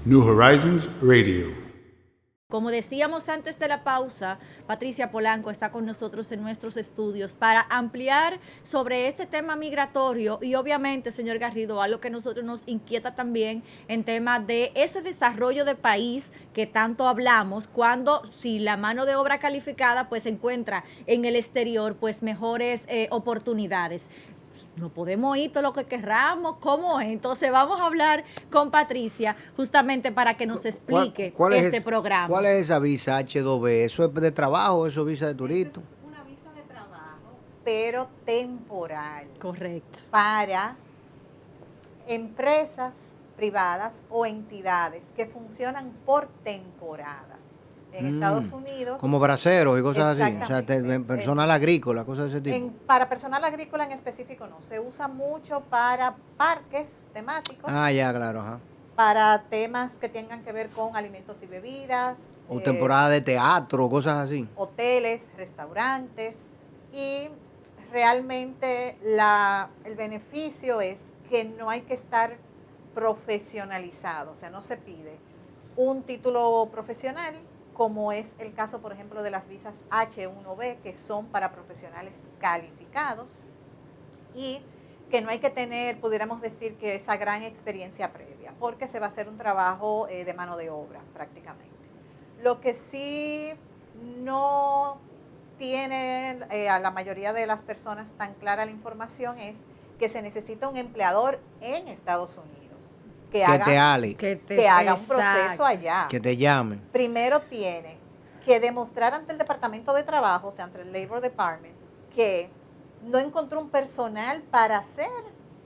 New Horizons Radio. Como decíamos antes de la pausa, Patricia Polanco está con nosotros en nuestros estudios para ampliar sobre este tema migratorio y obviamente, señor Garrido, algo que a nosotros nos inquieta también en tema de ese desarrollo de país que tanto hablamos, cuando si la mano de obra calificada pues se encuentra en el exterior, pues mejores oportunidades. No podemos ir todo lo que querramos, ¿cómo es? Entonces vamos a hablar con Patricia justamente para que nos explique este programa. ¿Cuál es esa visa H2B? ¿Eso es de trabajo o eso es visa de turista? Es una visa de trabajo, pero temporal. Correcto. Para empresas privadas o entidades que funcionan por temporada. En Estados Unidos. Como braceros y cosas así. O sea, personal agrícola, cosas de ese tipo. Para personal agrícola en específico no. Se usa mucho para parques temáticos. Ah, ya, claro. Ajá. Para temas que tengan que ver con alimentos y bebidas. O temporada de teatro, cosas así. Hoteles, restaurantes. Y realmente el beneficio es que no hay que estar profesionalizado. O sea, no se pide un título profesional, como es el caso, por ejemplo, de las visas H1B, que son para profesionales calificados y que no hay que tener, pudiéramos decir, que esa gran experiencia previa, porque se va a hacer un trabajo de mano de obra prácticamente. Lo que sí no tiene a la mayoría de las personas tan clara la información es que se necesita un empleador en Estados Unidos. Que haga un proceso allá. Que te llamen. Primero tiene que demostrar ante el Departamento de Trabajo, o sea, ante el Labor Department, que no encontró un personal para hacer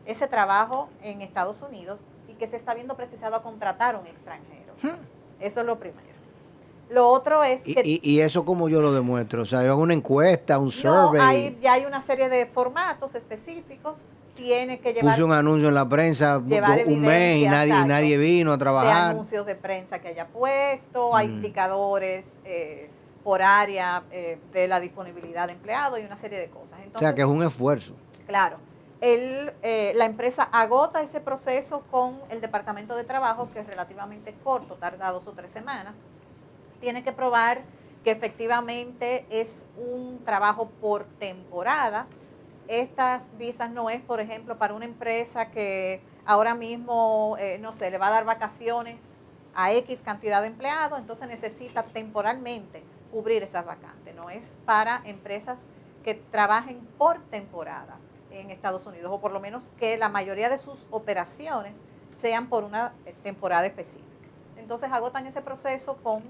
ese trabajo en Estados Unidos y que se está viendo precisado a contratar a un extranjero. Eso es lo primero. Lo otro es que... ¿Y eso cómo yo lo demuestro? O sea, yo hago una encuesta, un survey. Ya hay una serie de formatos específicos. Tiene que llevar... Puse un anuncio en la prensa un mes y nadie vino a trabajar. De anuncios de prensa que haya puesto, hay indicadores por área de la disponibilidad de empleados y una serie de cosas. Entonces, o sea, que es un esfuerzo. Claro. La empresa agota ese proceso con el Departamento de Trabajo, que es relativamente corto, tarda 2 o 3 semanas. Tiene que probar que efectivamente es un trabajo por temporada. Estas visas no es, por ejemplo, para una empresa que ahora mismo, no sé, le va a dar vacaciones a X cantidad de empleados, entonces necesita temporalmente cubrir esas vacantes. No es para empresas que trabajen por temporada en Estados Unidos, o por lo menos que la mayoría de sus operaciones sean por una temporada específica. Entonces agotan ese proceso con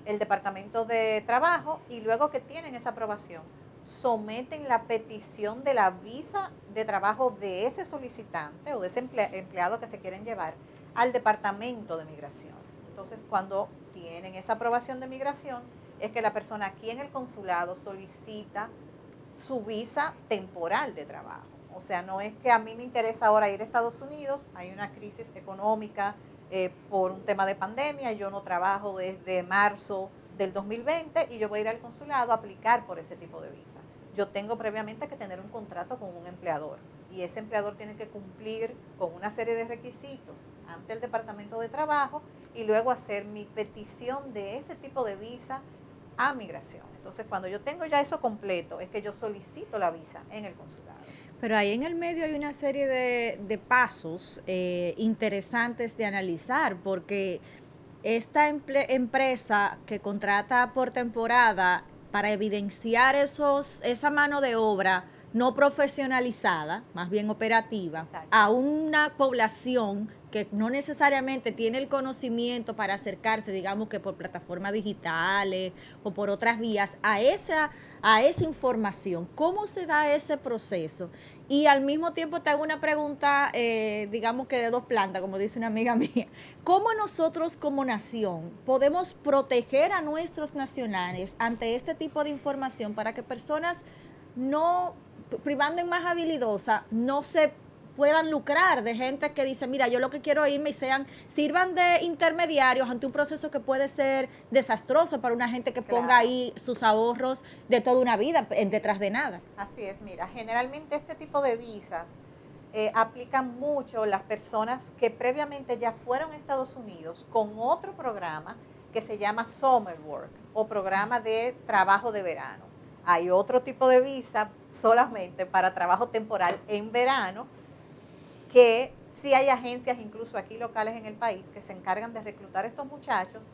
el Departamento de Trabajo y luego que tienen esa aprobación, someten la petición de la visa de trabajo de ese solicitante o de ese empleado que se quieren llevar al Departamento de Migración. Entonces, cuando tienen esa aprobación de migración, es que la persona aquí en el consulado solicita su visa temporal de trabajo. O sea, no es que a mí me interesa ahora ir a Estados Unidos, hay una crisis económica por un tema de pandemia, yo no trabajo desde marzo del 2020 y yo voy a ir al consulado a aplicar por ese tipo de visa. Yo tengo previamente que tener un contrato con un empleador y ese empleador tiene que cumplir con una serie de requisitos ante el Departamento de Trabajo y luego hacer mi petición de ese tipo de visa a migración. Entonces, cuando yo tengo ya eso completo, es que yo solicito la visa en el consulado. Pero ahí en el medio hay una serie de pasos interesantes de analizar, porque esta empresa que contrata por temporada para evidenciar esa mano de obra no profesionalizada, más bien operativa, exacto, a una población que no necesariamente tiene el conocimiento para acercarse, digamos que por plataformas digitales o por otras vías, a esa información. ¿Cómo se da ese proceso? Y al mismo tiempo te hago una pregunta, digamos que de dos plantas, como dice una amiga mía. ¿Cómo nosotros como nación podemos proteger a nuestros nacionales ante este tipo de información para que personas no, privando en más habilidosa, no se puedan lucrar de gente que dice, mira, yo lo que quiero irme y sirvan de intermediarios ante un proceso que puede ser desastroso para una gente que ponga ahí sus ahorros de toda una vida detrás de nada? Así es, mira, generalmente este tipo de visas aplican mucho las personas que previamente ya fueron a Estados Unidos con otro programa que se llama Summer Work o programa de trabajo de verano. Hay otro tipo de visa solamente para trabajo temporal en verano, que sí hay agencias incluso aquí locales en el país que se encargan de reclutar a estos muchachos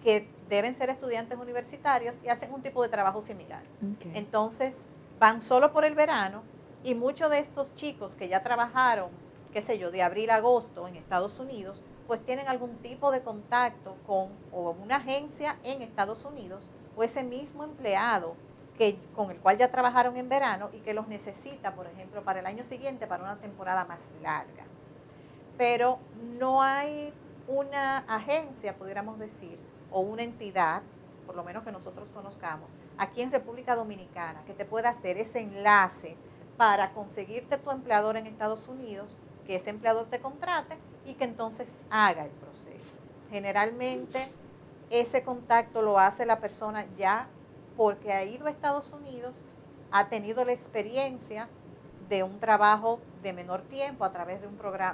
que deben ser estudiantes universitarios y hacen un tipo de trabajo similar. Okay. Entonces van solo por el verano y muchos de estos chicos que ya trabajaron, qué sé yo, de abril a agosto en Estados Unidos, pues tienen algún tipo de contacto con o una agencia en Estados Unidos o ese mismo empleado con el cual ya trabajaron en verano y que los necesita, por ejemplo, para el año siguiente, para una temporada más larga. Pero no hay una agencia, pudiéramos decir, o una entidad, por lo menos que nosotros conozcamos, aquí en República Dominicana, que te pueda hacer ese enlace para conseguirte tu empleador en Estados Unidos, que ese empleador te contrate y que entonces haga el proceso. Generalmente ese contacto lo hace la persona ya porque ha ido a Estados Unidos, ha tenido la experiencia de un trabajo de menor tiempo a través de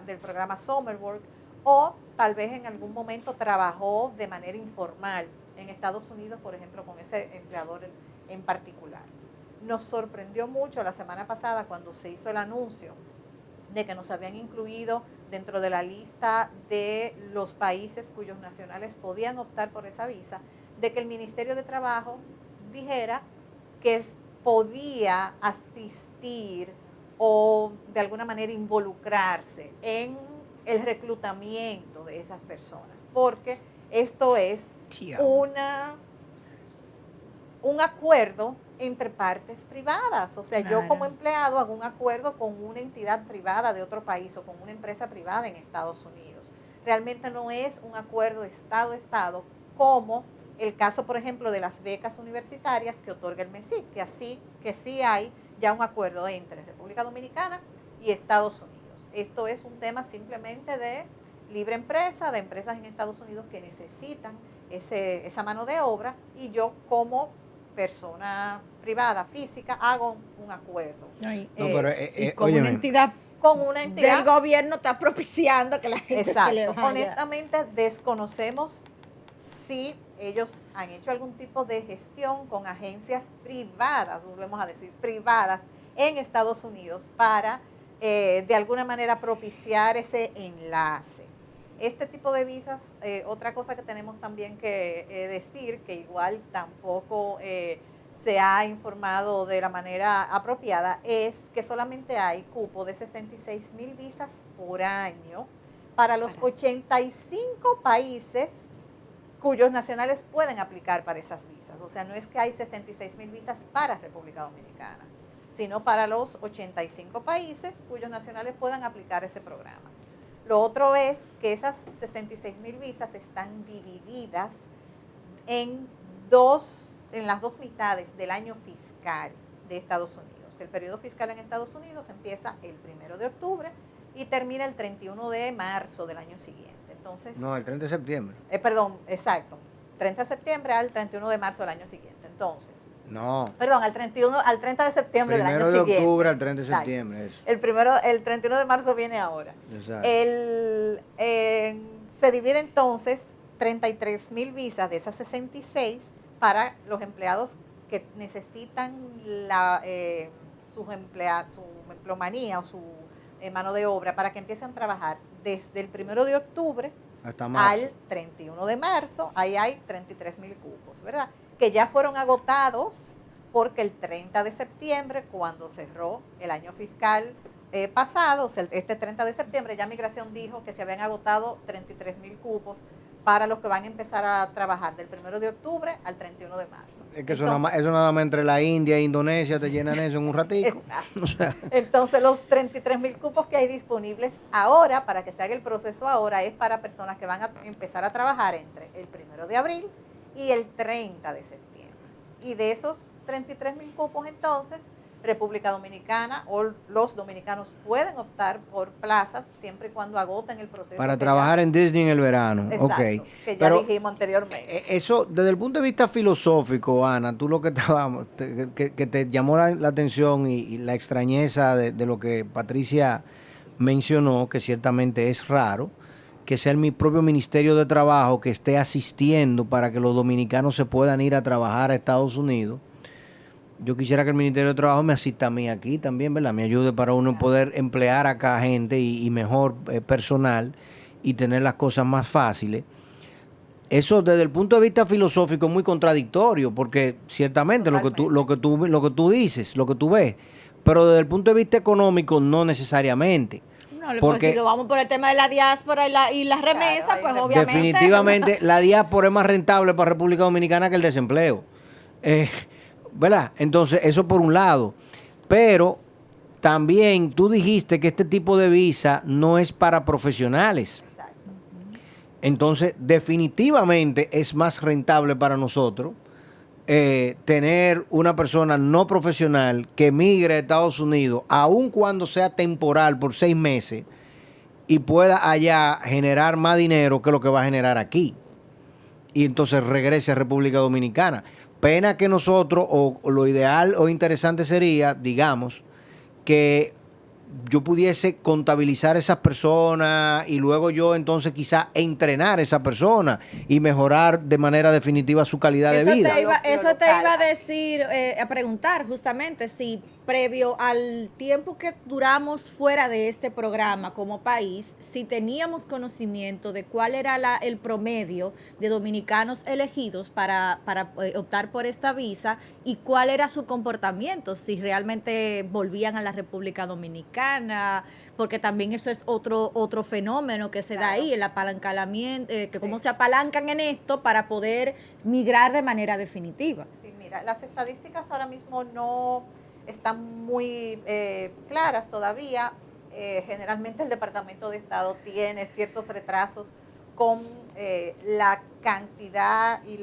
del programa Summer Work, o tal vez en algún momento trabajó de manera informal en Estados Unidos, por ejemplo, con ese empleador en particular. Nos sorprendió mucho la semana pasada cuando se hizo el anuncio de que nos habían incluido dentro de la lista de los países cuyos nacionales podían optar por esa visa, de que el Ministerio de Trabajo dijera que podía asistir o de alguna manera involucrarse en el reclutamiento de esas personas, porque esto es un acuerdo entre partes privadas. O sea, claro, yo como empleado hago un acuerdo con una entidad privada de otro país o con una empresa privada en Estados Unidos. Realmente no es un acuerdo Estado-Estado como el caso, por ejemplo, de las becas universitarias que otorga el MESIC, que sí hay ya un acuerdo entre República Dominicana y Estados Unidos. Esto es un tema simplemente de libre empresa, de empresas en Estados Unidos que necesitan esa mano de obra, y yo como persona privada, física, hago un acuerdo. Con una entidad del gobierno está propiciando que la gente se le vaya. Honestamente, desconocemos si ellos han hecho algún tipo de gestión con agencias privadas, volvemos a decir, privadas en Estados Unidos para de alguna manera propiciar ese enlace. Este tipo de visas, otra cosa que tenemos también que decir, que igual tampoco se ha informado de la manera apropiada, es que solamente hay cupo de 66,000 visas por año para los 85 países cuyos nacionales pueden aplicar para esas visas. O sea, no es que hay 66,000 visas para República Dominicana, sino para los 85 países cuyos nacionales puedan aplicar ese programa. Lo otro es que esas 66,000 visas están divididas en las dos mitades del año fiscal de Estados Unidos. El periodo fiscal en Estados Unidos empieza el 1 de octubre y termina el 31 de marzo del año siguiente. Entonces, no, el 30 de septiembre. Perdón, exacto. 30 de septiembre al 31 de marzo del año siguiente. Entonces, no. Perdón, al 30 de septiembre del año siguiente. 1 de octubre al 30 de septiembre. Eso. El 31 de marzo viene ahora. Exacto. Se divide entonces 33,000 visas de esas 66 para los empleados que necesitan su empleomanía o su mano de obra para que empiecen a trabajar desde el 1 de octubre hasta al 31 de marzo. Ahí hay 33,000 cupos, ¿verdad? Que ya fueron agotados porque el 30 de septiembre, cuando cerró el año fiscal pasado, o sea, este 30 de septiembre, ya Migración dijo que se habían agotado 33,000 cupos para los que van a empezar a trabajar del 1 de octubre al 31 de marzo. Es que eso nada más entre la India e Indonesia te llenan eso en un ratico. O sea. Entonces, los 33,000 cupos que hay disponibles ahora, para que se haga el proceso ahora, es para personas que van a empezar a trabajar entre el 1 de abril y el 30 de septiembre. Y de esos 33,000 cupos, entonces, República Dominicana o los dominicanos pueden optar por plazas siempre y cuando agoten el proceso. Para trabajar en Disney en el verano. Exacto, okay. Que ya dijimos anteriormente. Eso, desde el punto de vista filosófico, Ana, tú lo que que te llamó la atención y la extrañeza de lo que Patricia mencionó que ciertamente es raro que sea mi propio Ministerio de Trabajo que esté asistiendo para que los dominicanos se puedan ir a trabajar a Estados Unidos. Yo quisiera que el Ministerio de Trabajo me asista a mí aquí también, ¿verdad? Me ayude para uno poder emplear acá gente y mejor personal y tener las cosas más fáciles. Eso desde el punto de vista filosófico es muy contradictorio, porque ciertamente lo que tú dices, lo que tú ves, pero desde el punto de vista económico no necesariamente. No, porque si lo vamos por el tema de la diáspora y la remesa, pues obviamente. Definitivamente la diáspora es más rentable para República Dominicana que el desempleo. ¿Verdad? Entonces, eso por un lado. Pero también tú dijiste que este tipo de visa no es para profesionales. Exacto. Entonces, definitivamente es más rentable para nosotros tener una persona no profesional que migre a Estados Unidos, aun cuando sea temporal por 6 meses, y pueda allá generar más dinero que lo que va a generar aquí. Y entonces regrese a República Dominicana. Pena que nosotros, o lo ideal o interesante sería, digamos, que yo pudiese contabilizar esas personas y luego yo entonces quizá entrenar a esa persona y mejorar de manera definitiva su calidad de vida. Eso te iba a decir, a preguntar justamente si previo al tiempo que duramos fuera de este programa como país, si teníamos conocimiento de cuál era el promedio de dominicanos elegidos para optar por esta visa y cuál era su comportamiento, si realmente volvían a la República Dominicana, porque también eso es otro fenómeno que se da ahí, el apalancamiento, que cómo se apalancan en esto para poder migrar de manera definitiva. Sí, mira, las estadísticas ahora mismo no están muy claras todavía. Generalmente el Departamento de Estado tiene ciertos retrasos con la cantidad y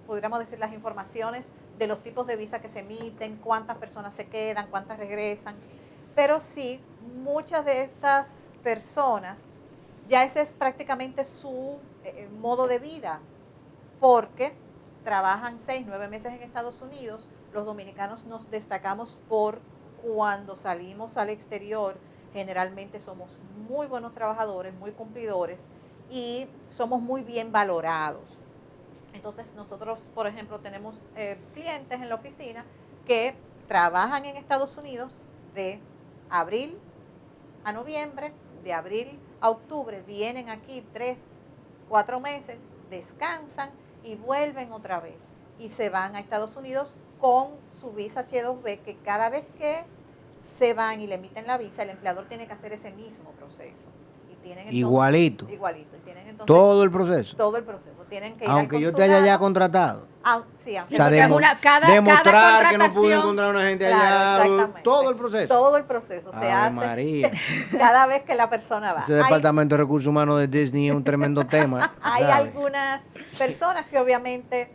podríamos decir, las informaciones de los tipos de visa que se emiten, cuántas personas se quedan, cuántas regresan. Pero sí, muchas de estas personas, ya ese es prácticamente su modo de vida, porque trabajan 6, 9 meses en Estados Unidos. Los dominicanos nos destacamos por cuando salimos al exterior, generalmente somos muy buenos trabajadores, muy cumplidores y somos muy bien valorados. Entonces nosotros, por ejemplo, tenemos clientes en la oficina que trabajan en Estados Unidos de abril a noviembre, de abril a octubre, vienen aquí 3, 4 meses, descansan y vuelven otra vez y se van a Estados Unidos con su visa H2B, que cada vez que se van y le emiten la visa, el empleador tiene que hacer ese mismo proceso. Y tienen entonces, igualito. Y tienen entonces todo el proceso. Todo el proceso. Tienen que ir aunque yo te haya ya contratado. Sí, aunque o sea, demostrar que no pude encontrar una gente allá. Todo el proceso. Todo el proceso se hace María. cada vez que la persona va. Ese Departamento de Recursos Humanos de Disney es un tremendo tema. Hay algunas personas que obviamente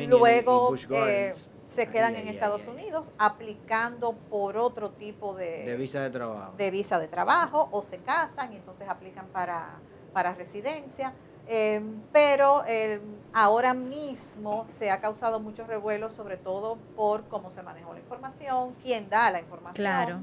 luego se quedan en Estados Unidos aplicando por otro tipo de visa de trabajo. De visa de trabajo, o se casan y entonces aplican para residencia. Pero ahora mismo se ha causado mucho revuelo, sobre todo por cómo se manejó la información, quién da la información. Claro.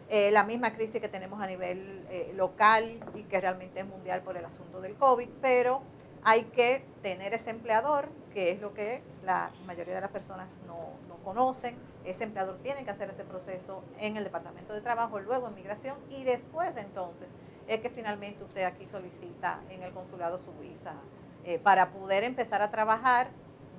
La misma crisis que tenemos a nivel local y que realmente es mundial por el asunto del COVID, pero hay que tener ese empleador, que es lo que la mayoría de las personas no conocen. Ese empleador tiene que hacer ese proceso en el Departamento de Trabajo, luego en Migración, y después entonces es que finalmente usted aquí solicita en el consulado su visa para poder empezar a trabajar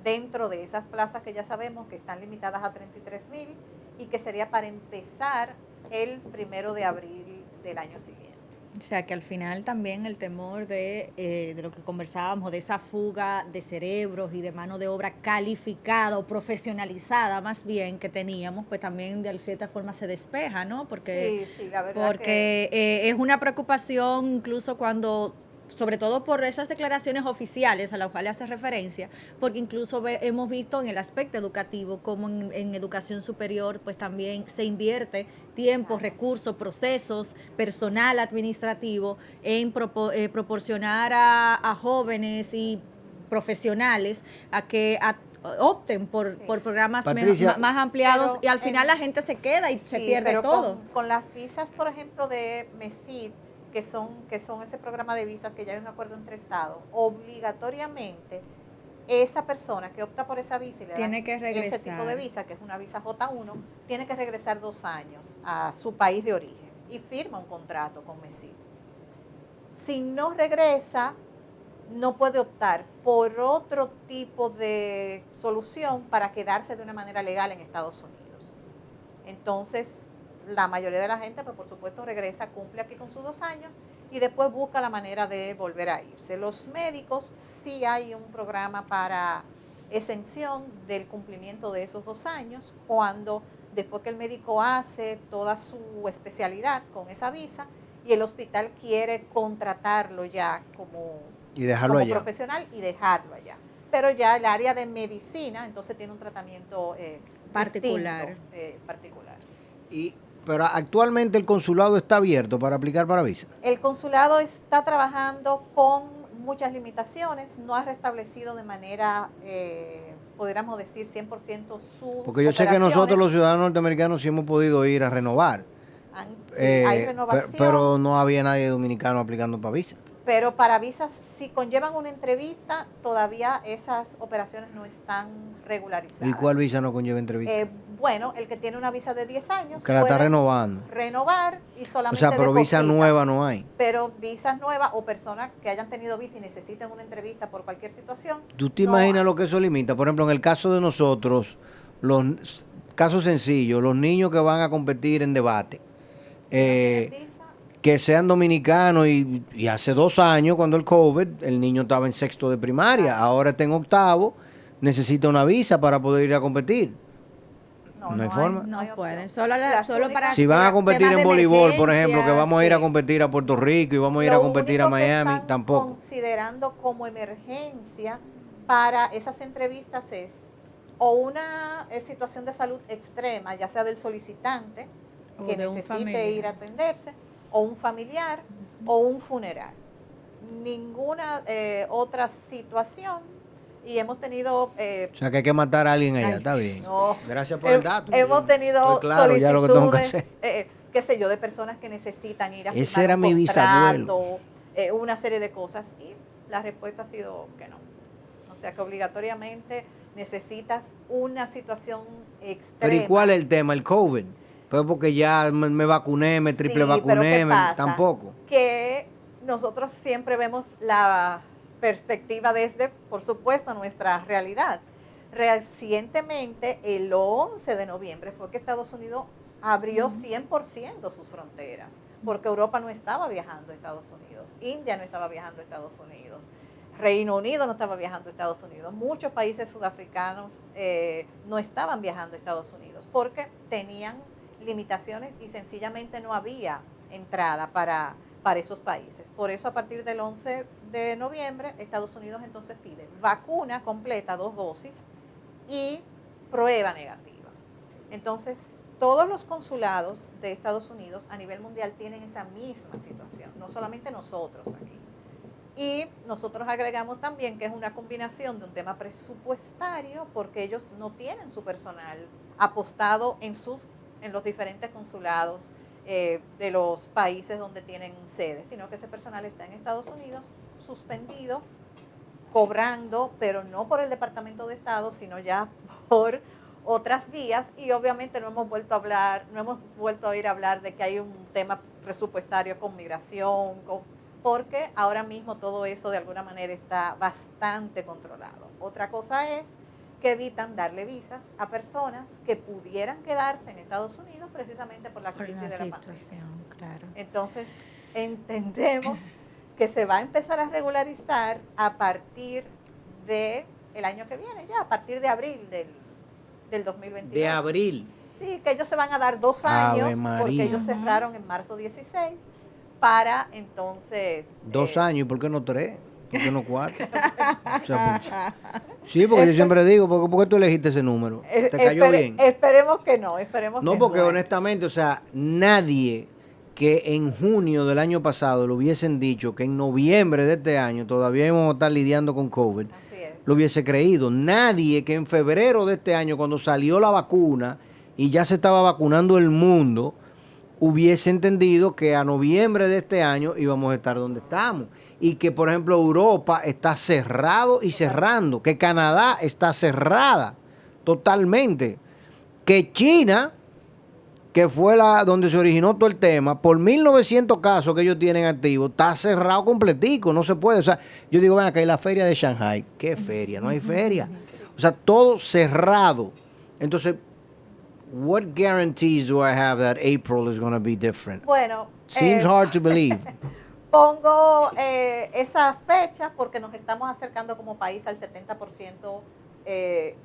dentro de esas plazas que ya sabemos que están limitadas a 33,000 y que sería para empezar el 1 de abril del año siguiente. O sea, que al final también el temor de lo que conversábamos, de esa fuga de cerebros y de mano de obra calificada o profesionalizada más bien que teníamos, pues también de cierta forma se despeja, ¿no? Porque, sí, la verdad es una preocupación incluso cuando, sobre todo por esas declaraciones oficiales a las cuales hace referencia, porque incluso hemos visto en el aspecto educativo como en educación superior pues también se invierte tiempo, recursos, procesos, personal administrativo en proporcionar a jóvenes y profesionales a opten Sí. por programas Patricia, más ampliados pero y al final en- la gente se queda y se Sí, pierde pero todo. con las visas, por ejemplo, de MESID, que son ese programa de visas que ya hay un acuerdo entre estados, obligatoriamente esa persona que opta por esa visa y le Tiene dan que ese tipo de regresar. visa, que es una visa J1, tiene que regresar 2 años a su país de origen y firma un contrato con MESID. Si no regresa, no puede optar por otro tipo de solución para quedarse de una manera legal en Estados Unidos. Entonces, la mayoría de la gente, pues por supuesto, regresa, cumple aquí con sus 2 años y después busca la manera de volver a irse. Los médicos, sí hay un programa para exención del cumplimiento de esos 2 años, cuando después que el médico hace toda su especialidad con esa visa y el hospital quiere contratarlo ya Y dejarlo como allá. profesional y dejarlo allá. Pero ya el área de medicina, entonces tiene un tratamiento Particular. distinto, particular. Pero actualmente el consulado está abierto para aplicar para visa. El consulado está trabajando con muchas limitaciones, no ha restablecido de manera, podríamos decir, 100% sus Porque yo sé que nosotros los ciudadanos norteamericanos sí hemos podido ir a renovar. Sí, hay renovación. Pero no había nadie dominicano aplicando para visa. Pero para visas, si conllevan una entrevista, todavía esas operaciones no están regularizadas. ¿Y cuál visa no conlleva entrevista? Bueno, el que tiene una visa de 10 años Que la está puede renovando. renovar y O solamente sea, pero de visa cosita. nueva no hay. Pero visas nuevas o personas que hayan tenido visa y necesiten una entrevista por cualquier situación. ¿Tú te no imaginas hay. lo que eso limita? Por ejemplo, en el caso de nosotros, los casos sencillos, los niños que van a competir en debate, Si no tienen visa, que sean dominicanos y hace 2 años, cuando el COVID, el niño estaba en sexto de primaria, ahora está en octavo, necesita una visa para poder ir a competir. No hay forma. No hay opción. pueden. Solo Las para únicas- Si van a competir temas en de voleibol, por ejemplo, que vamos a ir a sí. competir a Puerto Rico y vamos a ir a Lo competir a único que Miami, están tampoco. considerando como emergencia para esas entrevistas es o una situación de salud extrema, ya sea del solicitante, O que de un necesite familiar. ir a atenderse, o un familiar, o un funeral. Ninguna otra situación. Y hemos tenido O sea, que hay que matar a alguien allá, Ay, está bien. no. Gracias por el dato. Hemos tenido Estoy claro ya lo que tengo que solicitudes, hacer. qué sé yo, de personas que necesitan ir a Ese firmar era un mi bisabuelo. contrato, una serie de cosas, y la respuesta ha sido que no. O sea, que obligatoriamente necesitas una situación extrema. Pero ¿y cuál es el tema? El COVID. Pues porque ya me vacuné, me triple Sí, pero vacuné, ¿qué pasa? tampoco. Que nosotros siempre vemos la perspectiva desde, por supuesto, nuestra realidad. Recientemente, el 11 de noviembre, fue que Estados Unidos abrió 100% sus fronteras, porque Europa no estaba viajando a Estados Unidos, India no estaba viajando a Estados Unidos, Reino Unido no estaba viajando a Estados Unidos, muchos países sudafricanos no estaban viajando a Estados Unidos, porque tenían limitaciones y sencillamente no había entrada para esos países. Por eso, a partir del 11 de noviembre, Estados Unidos entonces pide vacuna completa, 2 dosis, y prueba negativa. Entonces, todos los consulados de Estados Unidos a nivel mundial tienen esa misma situación, no solamente nosotros aquí. Y nosotros agregamos también que es una combinación de un tema presupuestario, porque ellos no tienen su personal apostado en los diferentes consulados de los países donde tienen sede, sino que ese personal está en Estados Unidos suspendido, cobrando, pero no por el Departamento de Estado, sino ya por otras vías, y obviamente no hemos vuelto a oír hablar de que hay un tema presupuestario con migración, porque ahora mismo todo eso de alguna manera está bastante controlado. Otra cosa es que evitan darle visas a personas que pudieran quedarse en Estados Unidos precisamente por la Por crisis la de la pandemia. situación, claro. Entonces, entendemos que se va a empezar a regularizar a partir del año que viene, ya a partir de abril del 2022. De abril. Sí, que ellos se van a dar 2 Ave años, María. porque ellos cerraron en marzo 16, para entonces... 2 años, ¿y por qué no 3? ¿Por qué no 4? O sea, sí, porque yo siempre digo, ¿por qué tú elegiste ese número? ¿Te cayó bien? Esperemos que no, esperemos No, que porque no. honestamente, o sea, nadie que en junio del año pasado le hubiesen dicho que en noviembre de este año todavía íbamos a estar lidiando con COVID, Así es. lo hubiese creído. Nadie que en febrero de este año, cuando salió la vacuna y ya se estaba vacunando el mundo, hubiese entendido que a noviembre de este año íbamos a estar donde estamos. Y que, por ejemplo, Europa está cerrado y cerrando. Que Canadá está cerrada totalmente. Que China, que fue donde se originó todo el tema, por 1.900 casos que ellos tienen activos, está cerrado completico, no se puede. O sea, yo digo, ven acá, hay la feria de Shanghai. ¿Qué feria? No hay feria. O sea, todo cerrado. Entonces, what guarantees do I have that April is going to be different? Bueno, Seems hard to believe. pongo esa fecha porque nos estamos acercando como país al 70%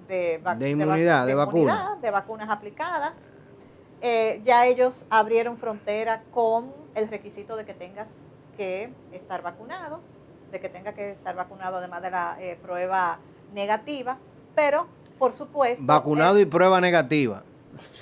De inmunidad, de vacuna. de vacunas aplicadas. Ya ellos abrieron frontera con el requisito de que tengas que estar vacunados, de que tenga que estar vacunado además de la prueba negativa, pero por supuesto... Vacunado y prueba negativa.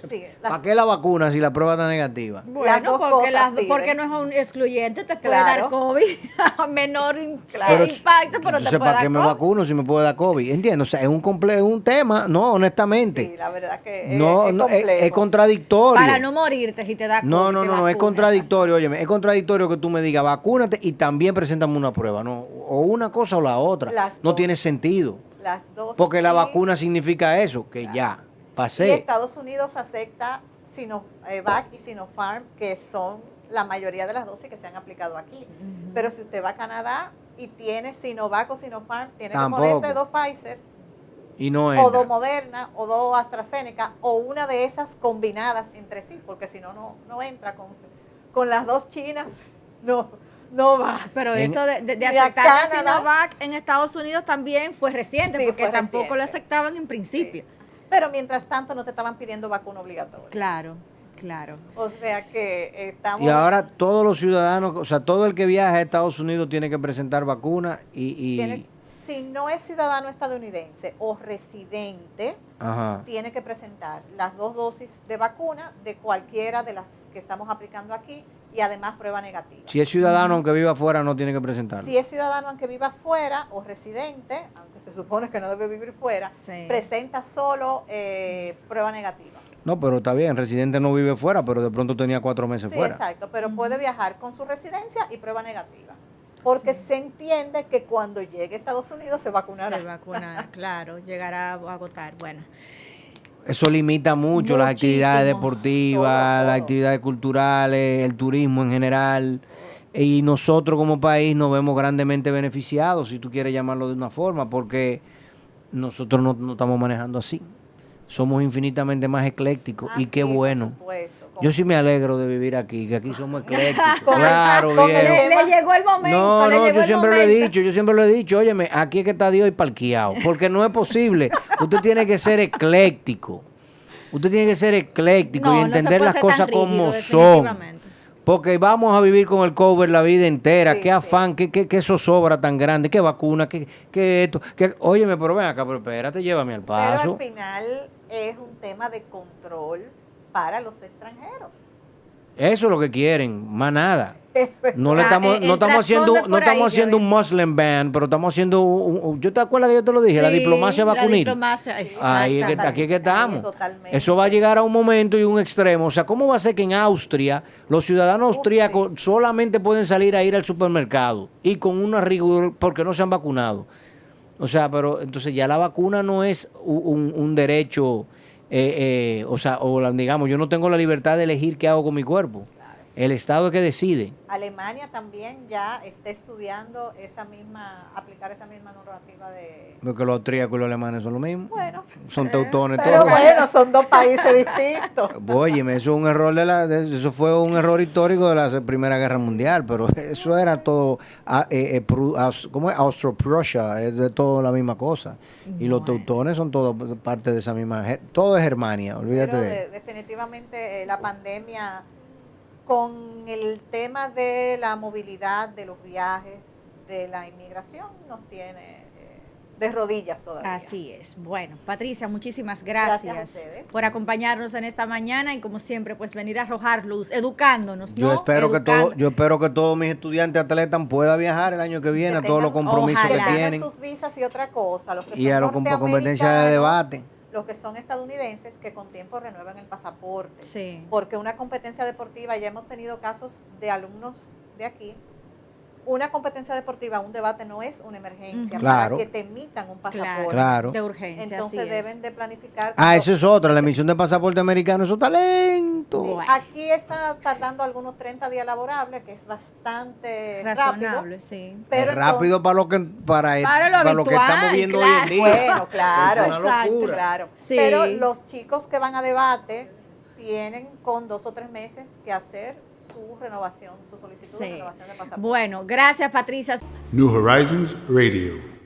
Sí, ¿Para qué la vacuna si la prueba está negativa? Bueno, dos porque, cosas piden. porque no es un excluyente, te puede Claro. dar COVID a menor Claro. impacto, pero Entonces, te puede ¿para dar qué me COVID. vacuno si me puede dar COVID? ¿Entiendes? O sea, es un tema, no, honestamente. Sí, la verdad que No, es no, es complejo. Para contradictorio. no morirte si te da COVID. No, te no, no, es vacunas. contradictorio, óyeme, es contradictorio que tú me digas, vacúnate y también preséntame una prueba, no, o una cosa o la otra. Las No dos. tiene sentido, Las dos. porque la Y- vacuna significa eso, que ya, Y pasé. Estados Unidos acepta Sinovac y Sinopharm, que son la mayoría de las dosis que se han aplicado aquí. Pero si usted va a Canadá y tiene Sinovac o Sinopharm, tiene Tampoco. que ponerse 2 Pfizer, Y no o 2 entra. Moderna, o 2 AstraZeneca, o una de esas combinadas entre sí, porque si no, no entra con las 2 chinas, no va. Pero En- eso de Y a aceptar la Canadá. Sinovac en Estados Unidos también fue reciente, Sí, porque fue tampoco lo reciente. aceptaban en principio. Sí. Pero mientras tanto no te estaban pidiendo vacuna obligatoria. Claro, claro. O sea que estamos... Y ahora todos los ciudadanos, o sea, todo el que viaja a Estados Unidos tiene que presentar vacuna y si no es ciudadano estadounidense o residente, ajá. tiene que presentar las 2 dosis de vacuna de cualquiera de las que estamos aplicando aquí y además prueba negativa. Si es ciudadano aunque viva afuera no tiene que presentarlo. Si es ciudadano aunque viva fuera o residente, aunque se supone que no debe vivir fuera, Sí. presenta solo prueba negativa. No, pero está bien, residente no vive fuera, pero de pronto tenía 4 meses Sí, fuera. exacto, pero puede viajar con su residencia y prueba negativa. Porque se entiende que cuando llegue a Estados Unidos se vacunará. Se vacunar, claro, llegará a agotar. Bueno, Eso limita mucho las actividades Muchísimo. deportivas, Todo. las actividades culturales, el turismo en general. Y nosotros como país nos vemos grandemente beneficiados, si tú quieres llamarlo de una forma, porque nosotros no estamos manejando así. Somos infinitamente más eclécticos y qué Sí, por bueno. supuesto. Yo sí me alegro de vivir aquí, que aquí somos eclécticos. Con el- Claro, con el- viejo. le llegó el momento. No, le no, llegó yo el siempre lo he momento. dicho, óyeme, aquí es que está Dios y parqueado, porque no es posible. Usted tiene que ser ecléctico. Usted tiene que ser ecléctico No, y no se entender puede las ser cosas tan rígido, como son. definitivamente. Porque vamos a vivir con el cover la vida entera. Sí, Qué afán, qué zozobra tan grande, qué vacuna, qué esto. Óyeme, pero ven acá, pero espérate, llévame al Pero paso. al final es un tema de control para los extranjeros. Eso es lo que quieren, más nada. Eso es No le Ah, estamos, el no estamos haciendo, trasfondo es no por estamos ahí, haciendo ya un ven. Muslim ban, pero estamos haciendo ¿yo te acuerdas que yo te lo dije? La Sí, diplomacia la vacunil. diplomacia, Ahí es que, exactamente. aquí es que estamos. Totalmente. Eso va a llegar a un momento y un extremo. O sea, ¿cómo va a ser que en Austria los ciudadanos austríacos solamente pueden salir a ir al supermercado y con una rigor porque no se han vacunado? O sea, pero entonces ya la vacuna no es un derecho, o sea, digamos, yo no tengo la libertad de elegir qué hago con mi cuerpo. El Estado es que decide. Alemania también ya está estudiando aplicar esa misma normativa de... Porque los austríacos y los alemanes son lo mismo. Bueno, Son teutones pero todos. bueno, son 2 países distintos. Óyeme, eso es un error eso fue un error histórico de la Primera Guerra Mundial, pero eso era todo, ¿cómo es? Austro-Prussia, es de todo la misma cosa. Y los teutones son todo parte de esa misma, todo es Germania, olvídate Pero de definitivamente la pandemia, con el tema de la movilidad, de los viajes, de la inmigración, nos tiene de rodillas todavía. Así es. Bueno, Patricia, muchísimas Gracias gracias, a ustedes. por acompañarnos en esta mañana y como siempre, pues venir a arrojar luz, educándonos, Yo ¿no? espero Educando. yo espero que todos mis estudiantes atletas puedan viajar el año que viene a todos los compromisos ojalá. que tienen. sus visas y otra cosa, los que Y son a la competencia de norteamericanos, debate. los que son estadounidenses, que con tiempo renueven el pasaporte. Sí. Porque una competencia deportiva, ya hemos tenido casos de alumnos de aquí, una competencia deportiva, un debate no es una emergencia Claro. para que te emitan un pasaporte. Claro. De urgencia, Entonces así es. deben de planificar. Ah, eso es otra, la emisión de pasaporte americano, eso está lento. Sí, Bueno. aquí está tardando algunos 30 días laborables, que es bastante Razonable, rápido. sí. Pero Es rápido para lo que Para lo lo que estamos habitual, viendo hoy claro. en día. Bueno, claro, Es una Exacto. locura. claro. Sí. Pero los chicos que van a debate tienen con 2 o 3 meses que hacer su renovación, su solicitud de Sí. renovación de pasaporte. Bueno, gracias, Patricia. New Horizons Radio.